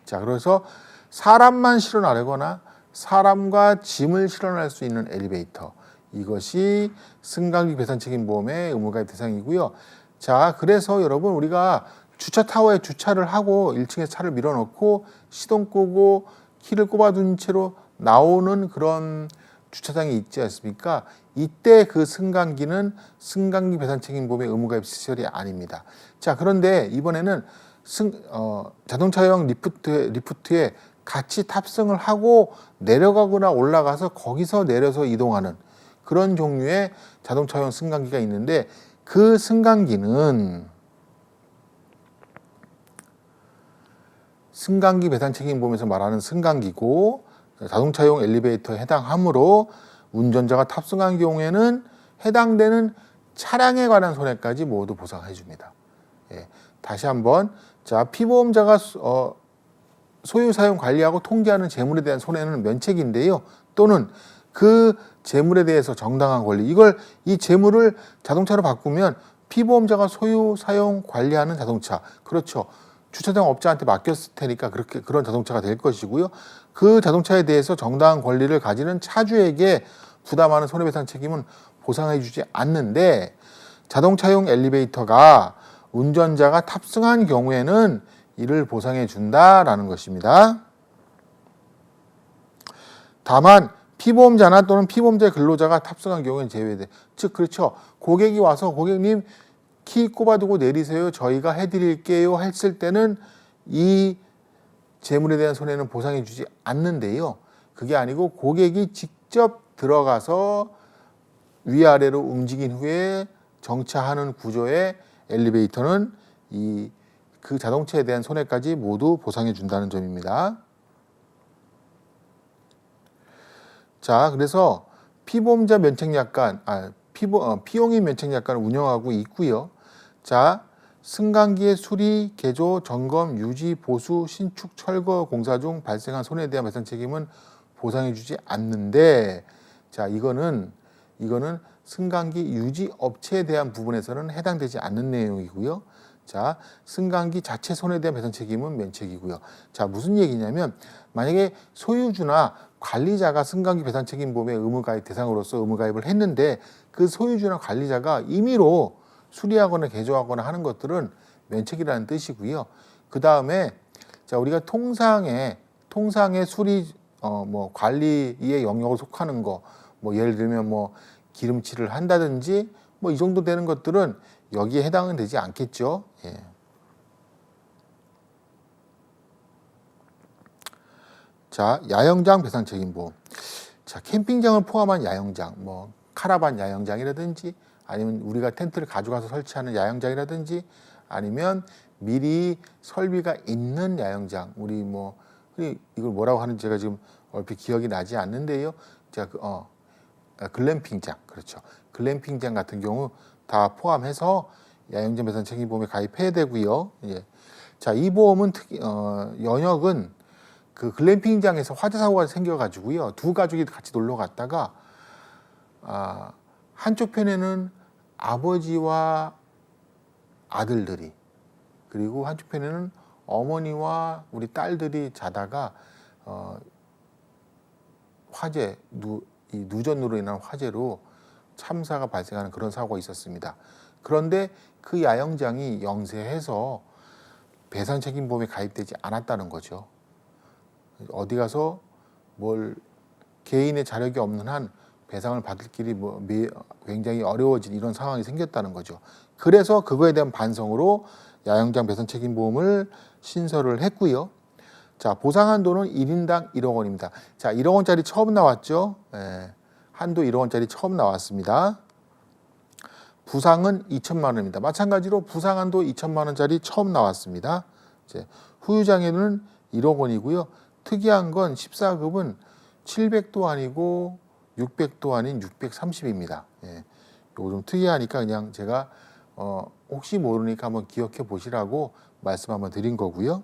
자, 그래서 사람만 실어나르거나 사람과 짐을 실어날 수 있는 엘리베이터, 이것이 승강기 배상 책임 보험의 의무가입 대상이고요. 자, 그래서 여러분 우리가 주차 타워에 주차를 하고 1층에 차를 밀어넣고 시동 끄고 키를 꼽아둔 채로 나오는 그런 주차장이 있지 않습니까? 이때 그 승강기는 승강기 배상 책임 보험의 의무가입 시설이 아닙니다. 자, 그런데 이번에는 자동차용 리프트에 같이 탑승을 하고 내려가거나 올라가서 거기서 내려서 이동하는 그런 종류의 자동차용 승강기가 있는데 그 승강기는 승강기 배상 책임 보험에서 말하는 승강기고 자동차용 엘리베이터에 해당하므로 운전자가 탑승한 경우에는 해당되는 차량에 관한 손해까지 모두 보상해 줍니다. 예, 다시 한번 자 피보험자가 소유, 사용, 관리하고 통제하는 재물에 대한 손해는 면책인데요. 또는 그 재물에 대해서 정당한 권리, 이 재물을 자동차로 바꾸면 피보험자가 소유, 사용, 관리하는 자동차, 그렇죠. 주차장 업자한테 맡겼을 테니까 그런 자동차가 될 것이고요. 그 자동차에 대해서 정당한 권리를 가지는 차주에게 부담하는 손해배상 책임은 보상해 주지 않는데, 자동차용 엘리베이터가 운전자가 탑승한 경우에는 이를 보상해 준다라는 것입니다. 다만 피보험자나 또는 피보험자의 근로자가 탑승한 경우에는 제외돼. 즉 그렇죠. 고객이 와서 고객님 키 꼽아두고 내리세요. 저희가 해드릴게요. 했을 때는 이 재물에 대한 손해는 보상해 주지 않는데요. 그게 아니고 고객이 직접 들어가서 위아래로 움직인 후에 정차하는 구조의 엘리베이터는 그 자동차에 대한 손해까지 모두 보상해 준다는 점입니다. 자, 그래서 피보험자 면책약관, 피용인 면책약관을 운영하고 있고요. 자, 승강기의 수리, 개조, 점검, 유지, 보수, 신축, 철거 공사 중 발생한 손해에 대한 배상 책임은 보상해 주지 않는데, 자, 이거는 승강기 유지 업체에 대한 부분에서는 해당되지 않는 내용이고요. 자, 승강기 자체 손해에 대한 배상 책임은 면책이고요. 자, 무슨 얘기냐면 만약에 소유주나 관리자가 승강기 배상 책임 보험의 의무가입 대상으로서 의무가입을 했는데 그 소유주나 관리자가 임의로 수리하거나 개조하거나 하는 것들은 면책이라는 뜻이고요. 그 다음에 자, 우리가 통상의 수리 관리의 영역을 속하는 거, 예를 들면 기름칠을 한다든지 이 정도 되는 것들은 여기에 해당은 되지 않겠죠. 예. 자, 야영장 배상 책임 보험. 자, 캠핑장을 포함한 야영장, 카라반 야영장이라든지 아니면 우리가 텐트를 가져가서 설치하는 야영장이라든지 아니면 미리 설비가 있는 야영장, 이걸 뭐라고 하는지 제가 지금 얼핏 기억이 나지 않는데요. 자, 글램핑장, 그렇죠. 글램핑장 같은 경우 다 포함해서 야영장 배상 책임 보험에 가입해야 되고요. 예. 자, 이 보험은 연역은 그 글램핑장에서 화재 사고가 생겨가지고요. 두 가족이 같이 놀러 갔다가 한쪽 편에는 아버지와 아들들이, 그리고 한쪽 편에는 어머니와 우리 딸들이 자다가 이 누전으로 인한 화재로 참사가 발생하는 그런 사고가 있었습니다. 그런데 그 야영장이 영세해서 배상 책임 보험에 가입되지 않았다는 거죠. 어디 가서 개인의 자력이 없는 한 배상을 받을 길이 굉장히 어려워진 이런 상황이 생겼다는 거죠. 그래서 그거에 대한 반성으로 야영장 배상 책임 보험을 신설을 했고요. 자, 보상 한도는 1인당 1억 원입니다. 자, 1억 원짜리 처음 나왔죠. 예, 한도 1억 원짜리 처음 나왔습니다. 부상은 2천만 원입니다. 마찬가지로 부상 한도 2천만 원짜리 처음 나왔습니다. 이제 후유장애는 1억 원이고요. 특이한 건 14급은 700도 아니고 600도 아닌 630입니다. 예, 요거 좀 특이하니까 그냥 제가 혹시 모르니까 한번 기억해 보시라고 말씀 한번 드린 거고요.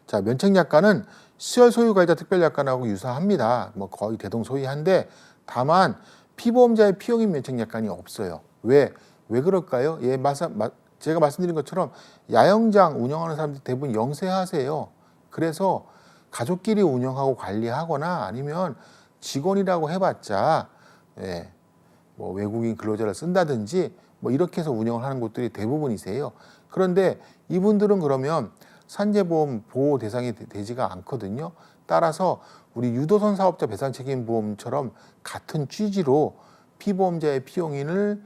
자, 면책약관은 시설 소유가이자 특별약관하고 유사합니다. 거의 대동소이한데 다만 피보험자의 피용인 면책약관이 없어요. 왜 그럴까요? 예, 제가 말씀드린 것처럼 야영장 운영하는 사람들이 대부분 영세하세요. 그래서 가족끼리 운영하고 관리하거나 아니면 직원이라고 해봤자 외국인 근로자를 쓴다든지 이렇게 해서 운영을 하는 곳들이 대부분이세요. 그런데 이분들은 그러면 산재보험 보호 대상이 되지가 않거든요. 따라서 우리 유도선 사업자 배상책임보험처럼 같은 취지로 피보험자의 피용인을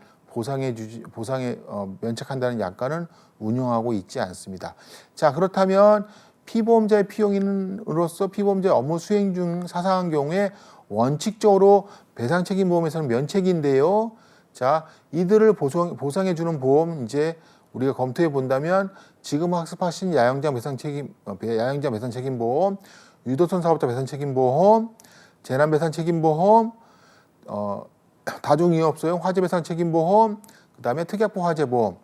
면책한다는 약관은 운영하고 있지 않습니다. 자, 그렇다면 피보험자의 피용인으로서 피보험자의 업무 수행 중 사상한 경우에 원칙적으로 배상책임보험에서는 면책인데요. 자, 이들을 보상해 주는 보험 이제 우리가 검토해 본다면 지금 학습하신 야영장 배상 책임보험, 유도선 사업자 배상 책임보험, 재난 배상 책임보험, 다중이업소용 화재 배상 책임보험, 그다음에 특약보 화재보험,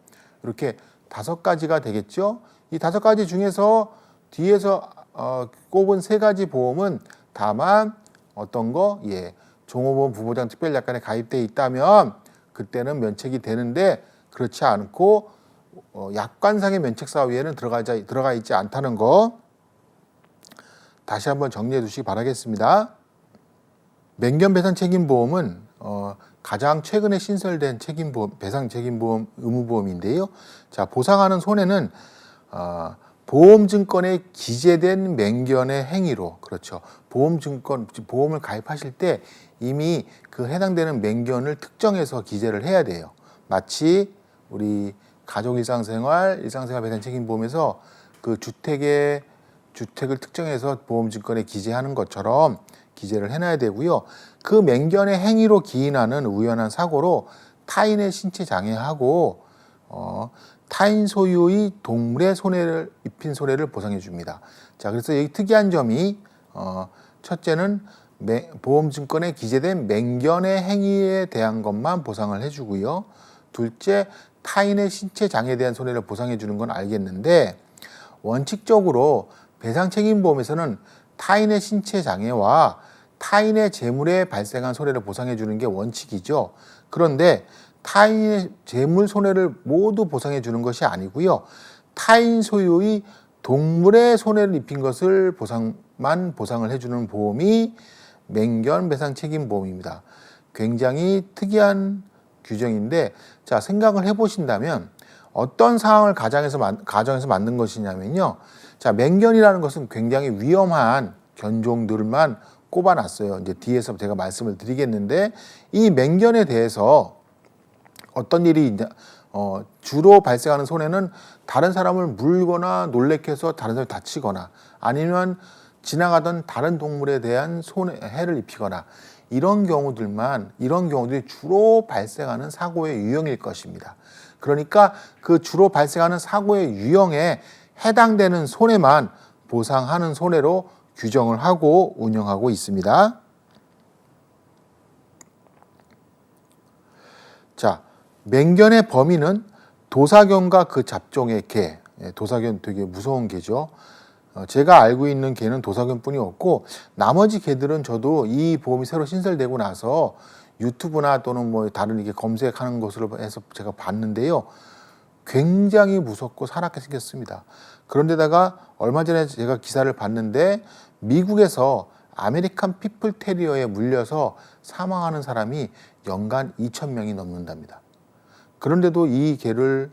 이렇게 5가지가 되겠죠. 이 5가지 중에서 뒤에서 꼽은 3가지 보험은 다만 어떤 거, 종업원 부보장 특별약관에 가입돼 있다면 그때는 면책이 되는데, 그렇지 않고 약관상의 면책 사유에는 들어가 있지 않다는 거 다시 한번 정리해 두시기 바라겠습니다. 맹견배상 책임보험은 가장 최근에 신설된 배상 책임보험 의무보험인데요. 자, 보상하는 손해는 보험증권에 기재된 맹견의 행위로, 그렇죠. 보험을 가입하실 때 이미 그 해당되는 맹견을 특정해서 기재를 해야 돼요. 마치 우리 가족 일상생활 배상 책임보험에서 그 주택을 특정해서 보험증권에 기재하는 것처럼 기재를 해놔야 되고요. 그 맹견의 행위로 기인하는 우연한 사고로 타인의 신체 장애하고 타인 소유의 동물의 손해를 입힌 손해를 보상해 줍니다. 자, 그래서 여기 특이한 점이 첫째는 보험증권에 기재된 맹견의 행위에 대한 것만 보상을 해주고요. 둘째, 타인의 신체 장애에 대한 손해를 보상해 주는 건 알겠는데, 원칙적으로 배상책임보험에서는 타인의 신체 장애와 타인의 재물에 발생한 손해를 보상해 주는 게 원칙이죠. 그런데 타인의 재물 손해를 모두 보상해 주는 것이 아니고요. 타인 소유의 동물의 손해를 입힌 것을 보상을 해주는 보험이 맹견 배상 책임보험입니다. 굉장히 특이한 규정인데, 자, 생각을 해보신다면 어떤 상황을 가정에서 만든 것이냐면요. 자, 맹견이라는 것은 굉장히 위험한 견종들만 꼽아놨어요. 이제 뒤에서 제가 말씀을 드리겠는데, 이 맹견에 대해서 어떤 일이 주로 발생하는 손해는 다른 사람을 물거나 놀래켜서 다른 사람을 다치거나, 아니면 지나가던 다른 동물에 대한 해를 입히거나, 이런 경우들이 주로 발생하는 사고의 유형일 것입니다. 그러니까 그 주로 발생하는 사고의 유형에 해당되는 손해만 보상하는 손해로 규정을 하고 운영하고 있습니다. 자, 맹견의 범위는 도사견과 그 잡종의 개, 도사견 되게 무서운 개죠. 제가 알고 있는 개는 도사견뿐이 없고, 나머지 개들은 저도 이 보험이 새로 신설되고 나서 유튜브나 또는 뭐 다른 이게 검색하는 것으로 해서 제가 봤는데요. 굉장히 무섭고 사납게 생겼습니다. 그런데다가 얼마 전에 제가 기사를 봤는데, 미국에서 아메리칸 피플 테리어에 물려서 사망하는 사람이 연간 2,000명이 넘는답니다. 그런데도 이 개를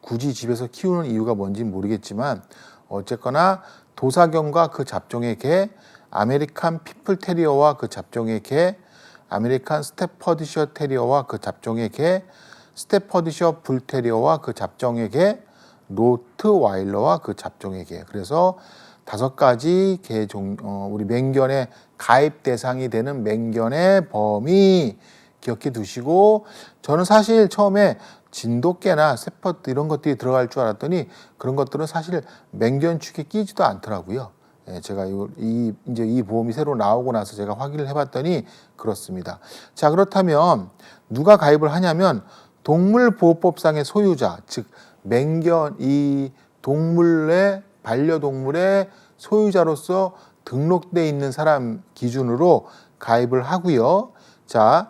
굳이 집에서 키우는 이유가 뭔지 모르겠지만, 어쨌거나 도사견과 그 잡종의 개, 아메리칸 피플 테리어와 그 잡종의 개, 아메리칸 스테퍼드셔 테리어와 그 잡종의 개, 스테퍼드셔 불 테리어와 그 잡종의 개, 로트와일러와 그 잡종의 개. 그래서 5가지 개종, 우리 맹견의 가입 대상이 되는 맹견의 범위 기억해 두시고, 저는 사실 처음에 진돗개나 세퍼드 이런 것들이 들어갈 줄 알았더니 그런 것들은 사실 맹견 축에 끼지도 않더라고요. 제가 이제 이 보험이 새로 나오고 나서 제가 확인을 해봤더니 그렇습니다. 자, 그렇다면 누가 가입을 하냐면 동물보호법상의 소유자, 즉 맹견, 이 반려동물의 소유자로서 등록돼 있는 사람 기준으로 가입을 하고요. 자,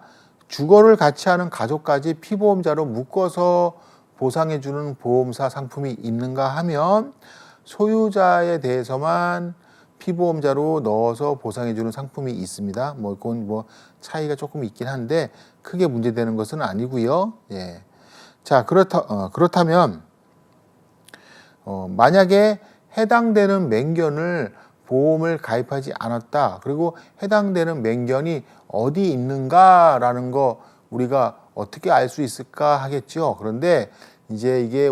주거를 같이 하는 가족까지 피보험자로 묶어서 보상해주는 보험사 상품이 있는가 하면 소유자에 대해서만 피보험자로 넣어서 보상해주는 상품이 있습니다. 그건 차이가 조금 있긴 한데 크게 문제되는 것은 아니고요. 예. 자, 그렇다면 만약에 해당되는 맹견을 보험을 가입하지 않았다. 그리고 해당되는 맹견이 어디 있는가라는 거 우리가 어떻게 알 수 있을까 하겠죠. 그런데 이제 이게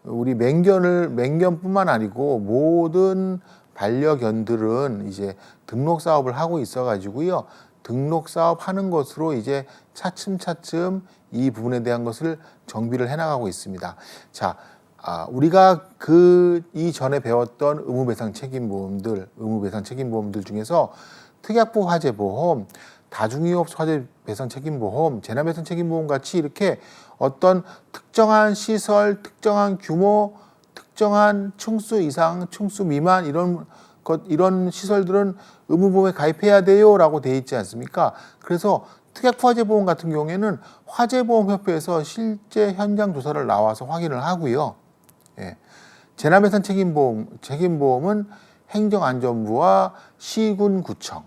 우리 맹견뿐만 아니고 모든 반려견들은 이제 등록 사업을 하고 있어 가지고요. 등록 사업 하는 것으로 이제 차츰차츰 이 부분에 대한 것을 정비를 해나가고 있습니다. 자, 우리가 그 이전에 배웠던 의무배상 책임보험들 중에서 특약부 화재보험, 다중이업 화재배상 책임보험, 재난배상 책임보험 같이 이렇게 어떤 특정한 시설, 특정한 규모, 특정한 층수 이상, 층수 미만 이런 시설들은 의무보험에 가입해야 돼요라고 돼 있지 않습니까? 그래서 특약부 화재보험 같은 경우에는 화재보험협회에서 실제 현장 조사를 나와서 확인을 하고요. 예. 재난배상 책임보험은 행정안전부와 시군구청,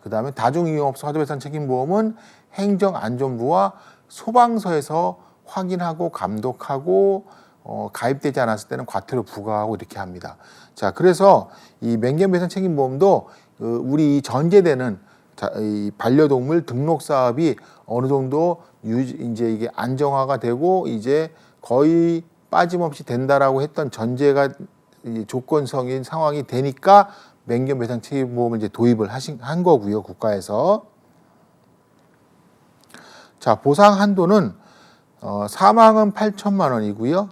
그 다음에 다중이용업소 화재배상 책임보험은 행정안전부와 소방서에서 확인하고 감독하고 가입되지 않았을 때는 과태료 부과하고 이렇게 합니다. 자, 그래서 이 맹견배상 책임보험도 우리 전제되는 이 반려동물 등록 사업이 어느 정도 이제 이게 안정화가 되고 이제 거의 빠짐없이 된다라고 했던 전제가 조건성인 상황이 되니까 맹견배상 책임보험을 이제 도입을 한 거고요, 국가에서. 자, 보상 한도는 사망은 8천만 원이고요.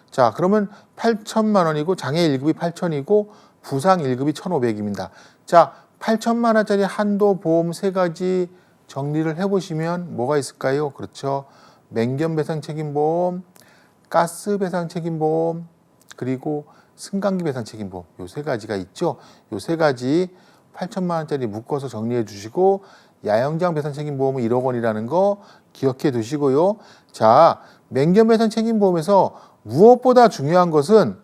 자, 그러면 8천만 원이고 장애 1급이 8천이고 부상 1급이 1,500입니다. 자, 8천만 원짜리 한도 보험 세 가지 정리를 해보시면 뭐가 있을까요? 그렇죠. 맹견배상 책임보험, 가스배상 책임보험, 그리고 승강기 배상 책임보험 요 세 가지가 있죠. 요 세 가지 8천만 원짜리 묶어서 정리해 주시고 야영장 배상 책임보험은 1억 원이라는 거 기억해 두시고요. 자, 맹견배상 책임보험에서 무엇보다 중요한 것은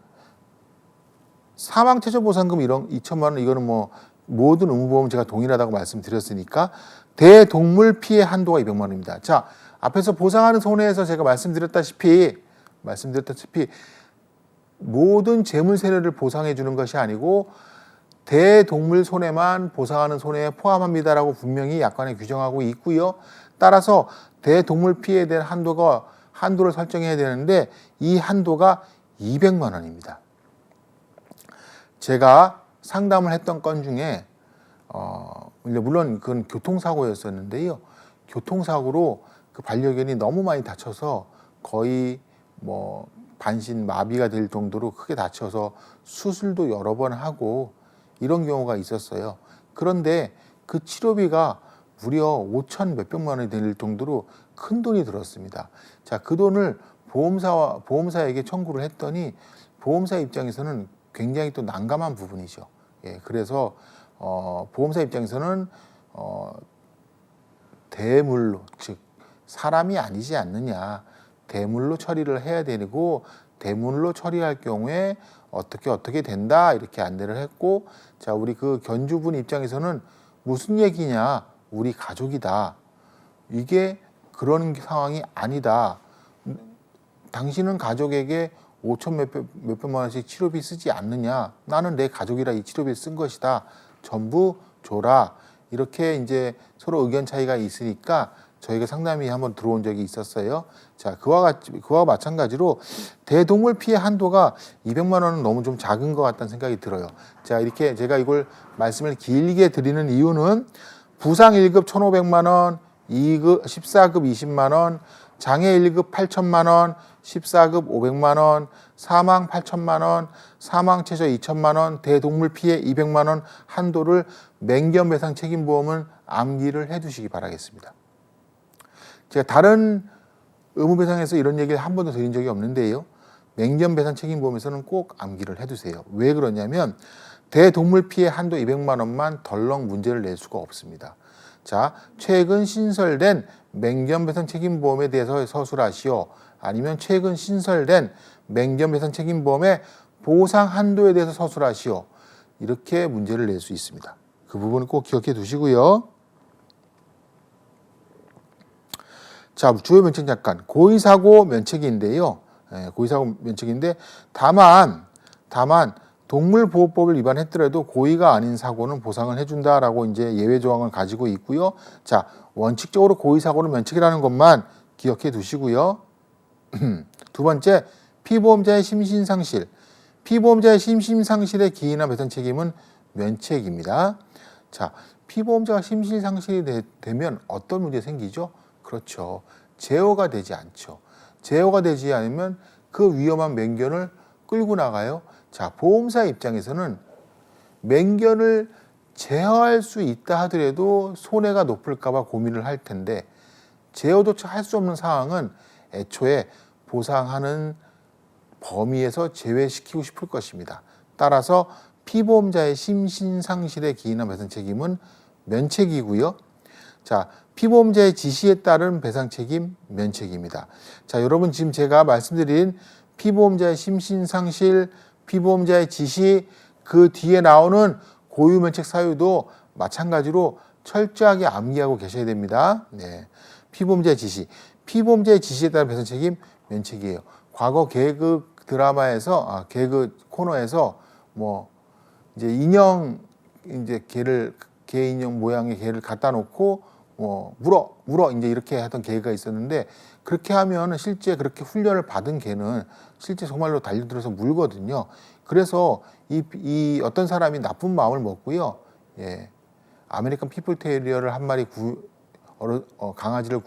사망체조보상금 2천만 원 이거는 뭐 모든 의무보험 제가 동일하다고 말씀드렸으니까 대동물 피해 한도가 200만 원입니다. 자, 앞에서 보상하는 손해에서 제가 말씀드렸다시피 모든 재물 세례를 보상해 주는 것이 아니고 대동물 손해만 보상하는 손해에 포함합니다라고 분명히 약관에 규정하고 있고요. 따라서 대동물 피해에 대한 한도를 설정해야 되는데 이 한도가 200만 원입니다. 제가 상담을 했던 건 중에 물론 그건 교통사고였었는데요. 교통사고로 그 반려견이 너무 많이 다쳐서 거의 뭐 반신 마비가 될 정도로 크게 다쳐서 수술도 여러 번 하고 이런 경우가 있었어요. 그런데 그 치료비가 무려 5천 몇백만 원이 될 정도로 큰 돈이 들었습니다. 자, 그 돈을 보험사에게 청구를 했더니 보험사 입장에서는 굉장히 또 난감한 부분이죠. 예, 그래서 보험사 입장에서는 대물로, 즉 사람이 아니지 않느냐, 대물로 처리를 해야 되고 대물로 처리할 경우에 어떻게 된다 이렇게 안내를 했고, 자, 우리 그 견주분 입장에서는 무슨 얘기냐, 우리 가족이다, 이게 그런 상황이 아니다, 당신은 가족에게 5천 몇백만 원씩 치료비 쓰지 않느냐, 나는 내 가족이라 이 치료비 쓴 것이다, 전부 줘라, 이렇게 이제 서로 의견 차이가 있으니까 저희가 상담이 한번 들어온 적이 있었어요. 자, 그와 마찬가지로 대동물 피해 한도가 200만 원은 너무 좀 작은 것 같다는 생각이 들어요. 자, 이렇게 제가 이걸 말씀을 길게 드리는 이유는 부상 1급 1,500만 원, 14급 20만 원, 장애 1급 8천만 원, 14급 500만 원, 사망 8천만 원, 사망 최저 2천만 원, 대동물 피해 200만 원 한도를 맹견배상 책임보험은 암기를 해두시기 바라겠습니다. 제가 다른 의무배상에서 이런 얘기를 한 번도 드린 적이 없는데요. 맹견배상 책임보험에서는 꼭 암기를 해두세요. 왜 그러냐면 대동물 피해 한도 200만 원만 덜렁 문제를 낼 수가 없습니다. 자, 최근 신설된 맹견배상 책임보험에 대해서 서술하시오, 아니면 최근 신설된 맹견배상 책임보험의 보상 한도에 대해서 서술하시오, 이렇게 문제를 낼 수 있습니다. 그 부분은 꼭 기억해 두시고요. 자, 주요 면책 약관 고의사고 면책인데요. 고의사고 면책인데 다만 동물보호법을 위반했더라도 고의가 아닌 사고는 보상을 해준다라고 이제 예외 조항을 가지고 있고요. 자, 원칙적으로 고의사고는 면책이라는 것만 기억해 두시고요. 두 번째, 피보험자의 심신상실. 피보험자의 심신상실에 기인한 배상 책임은 면책입니다. 자, 피보험자가 심신상실이 되면 어떤 문제 생기죠? 그렇죠. 제어가 되지 않죠. 제어가 되지 않으면 그 위험한 맹견을 끌고 나가요. 자, 보험사 입장에서는 맹견을 제어할 수 있다 하더라도 손해가 높을까 봐 고민을 할 텐데 제어조차 할 수 없는 상황은 애초에 보상하는 범위에서 제외시키고 싶을 것입니다. 따라서 피보험자의 심신상실에 기인한 배상 책임은 면책이고요. 자, 피보험자의 지시에 따른 배상 책임 면책입니다. 자, 여러분 지금 제가 말씀드린 피보험자의 심신상실, 피보험자의 지시, 그 뒤에 나오는 고유면책 사유도 마찬가지로 철저하게 암기하고 계셔야 됩니다. 네. 피보험자의 지시, 피보험자의 지시에 따른 배상 책임 면책이에요. 과거 개그 드라마에서 개그 코너에서 뭐 이제 인형 이제 개 인형 모양의 개를 갖다 놓고 물어 이제 이렇게 하던 개가 있었는데 그렇게 하면 실제 그렇게 훈련을 받은 개는 실제 정말로 달려들어서 물거든요. 그래서 이 어떤 사람이 나쁜 마음을 먹고요. 예. 아메리칸 피플 테리어를 한 마리 강아지를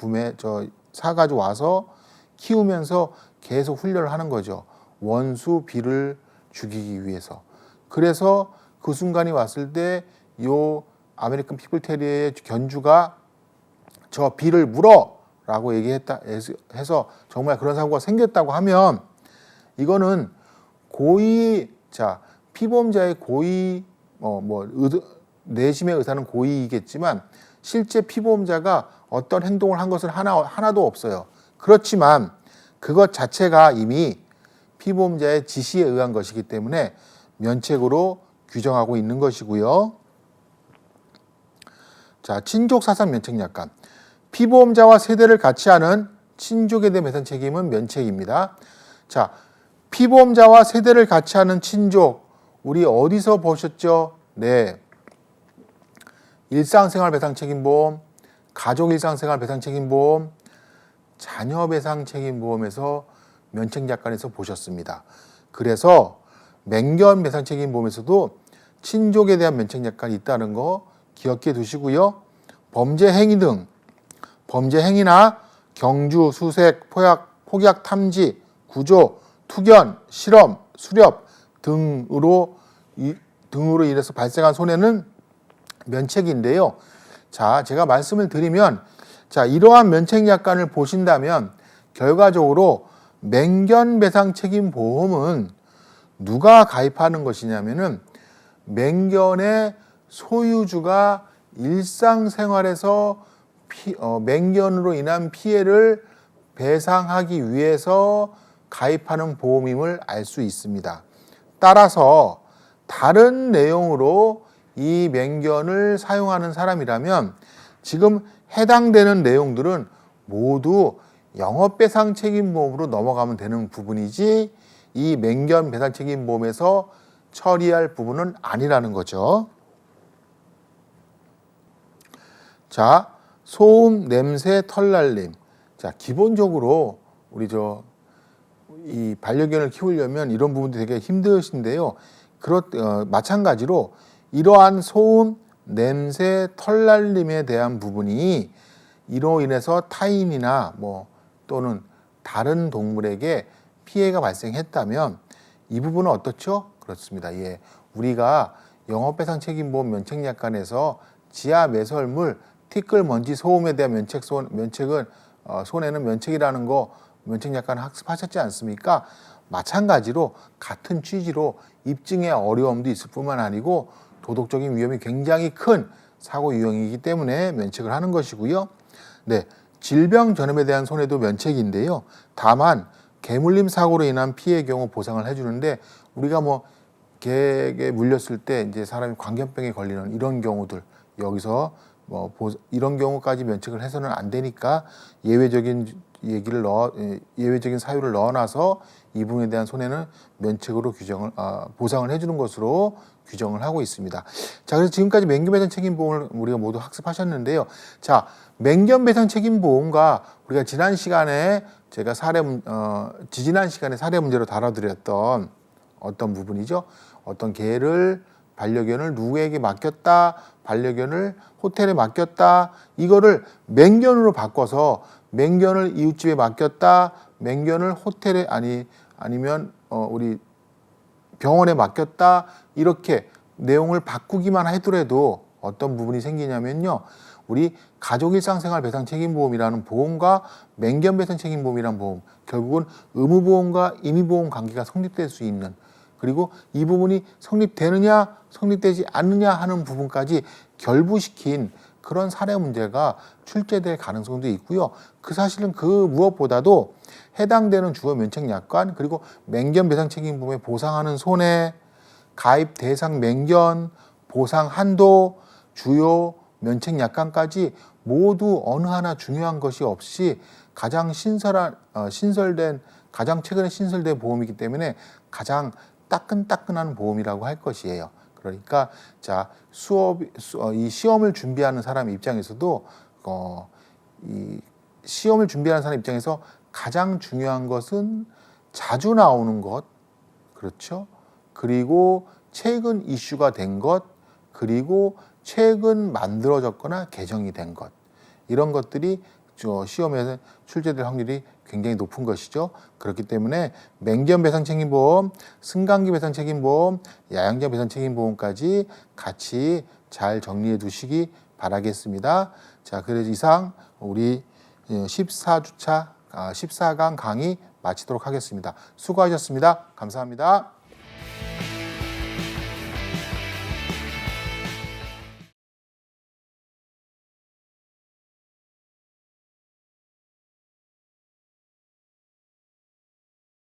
사가지고 와서 키우면서 계속 훈련을 하는 거죠. 원수 비를 죽이기 위해서. 그래서 그 순간이 왔을 때 요 아메리칸 피플 테리어의 견주가 저 비를 물어라고 얘기했다 해서 정말 그런 사고가 생겼다고 하면 이거는 피보험자의 고의 내심의 의사는 고의이겠지만 실제 피보험자가 어떤 행동을 한 것은 하나도 없어요. 그렇지만 그것 자체가 이미 피보험자의 지시에 의한 것이기 때문에 면책으로 규정하고 있는 것이고요. 자, 친족사상 면책약관. 피보험자와 세대를 같이 하는 친족에 대한 배상 책임은 면책입니다. 자, 피보험자와 세대를 같이 하는 친족, 우리 어디서 보셨죠? 네. 일상생활 배상 책임보험, 가족 일상생활 배상 책임보험, 자녀 배상 책임보험에서 면책약관에서 보셨습니다. 그래서 맹견 배상 책임보험에서도 친족에 대한 면책약관이 있다는 거 기억해 두시고요. 범죄 행위나 경주, 수색, 폭약, 탐지, 구조, 투견, 실험, 수렵 등으로 인해서 발생한 손해는 면책인데요. 자, 제가 말씀을 드리면 이러한 면책약관을 보신다면 결과적으로 맹견 배상 책임 보험은 누가 가입하는 것이냐면은 맹견의 소유주가 일상생활에서 맹견으로 인한 피해를 배상하기 위해서 가입하는 보험임을 알 수 있습니다. 따라서 다른 내용으로 이 맹견을 사용하는 사람이라면 지금 해당되는 내용들은 모두 영업배상 책임보험으로 넘어가면 되는 부분이지 이 맹견 배상 책임보험에서 처리할 부분은 아니라는 거죠. 자, 소음, 냄새, 털날림. 자, 기본적으로 우리 이 반려견을 키우려면 이런 부분도 되게 힘드신데요. 마찬가지로 이러한 소음, 냄새, 털날림에 대한 부분이 이로 인해서 타인이나 또는 다른 동물에게 피해가 발생했다면 이 부분은 어떻죠? 그렇습니다. 예, 우리가 영업배상 책임보험 면책약관에서 지하 매설물, 티끌, 먼지, 소음에 대한 손해는 면책이라는 거 면책약관 학습하셨지 않습니까? 마찬가지로 같은 취지로 입증의 어려움도 있을 뿐만 아니고 도덕적인 위험이 굉장히 큰 사고 유형이기 때문에 면책을 하는 것이고요. 네, 질병 전염에 대한 손해도 면책인데요. 다만 개물림 사고로 인한 피해의 경우 보상을 해주는데 우리가 개에게 물렸을 때 이제 사람이 광견병에 걸리는 이런 경우들 여기서 이런 경우까지 면책을 해서는 안 되니까 예외적인 사유를 넣어놔서 이 부분에 대한 손해는 면책으로 보상을 해주는 것으로 규정을 하고 있습니다. 자, 그래서 지금까지 맹견 배상 책임보험을 우리가 모두 학습하셨는데요. 자, 맹견 배상 책임보험과 우리가 지난 시간에 제가 지지난 시간에 사례 문제로 다뤄드렸던 어떤 부분이죠? 어떤 개를 반려견을 누구에게 맡겼다, 반려견을 호텔에 맡겼다, 이거를 맹견으로 바꿔서 맹견을 이웃집에 맡겼다, 맹견을 호텔에 아니면 우리 병원에 맡겼다, 이렇게 내용을 바꾸기만 하더라도 어떤 부분이 생기냐면요, 우리 가족 일상생활 배상 책임보험이라는 보험과 맹견 배상 책임보험이라는 보험, 결국은 의무보험과 임의보험 관계가 성립될 수 있는, 그리고 이 부분이 성립되느냐 성립되지 않느냐 하는 부분까지 결부시킨 그런 사례 문제가 출제될 가능성도 있고요. 그 사실은 그 무엇보다도 해당되는 주요 면책약관, 그리고 맹견 배상 책임보험에 보상하는 손해, 가입 대상 맹견, 보상 한도, 주요 면책약관까지 모두 어느 하나 중요한 것이 없이 가장 가장 최근에 신설된 보험이기 때문에 가장 따끈따끈한 보험이라고 할 것이에요. 그러니까 자, 이 시험을 준비하는 사람 입장에서도 이 시험을 준비하는 사람 입장에서 가장 중요한 것은 자주 나오는 것, 그렇죠? 그리고 최근 이슈가 된 것, 그리고 최근 만들어졌거나 개정이 된 것, 이런 것들이 시험에 출제될 확률이 굉장히 높은 것이죠. 그렇기 때문에 맹견 배상 책임보험, 승강기 배상 책임보험, 야영자 배상 책임보험까지 같이 잘 정리해 두시기 바라겠습니다. 자, 그래서 이상 우리 14강 강의 마치도록 하겠습니다. 수고하셨습니다. 감사합니다.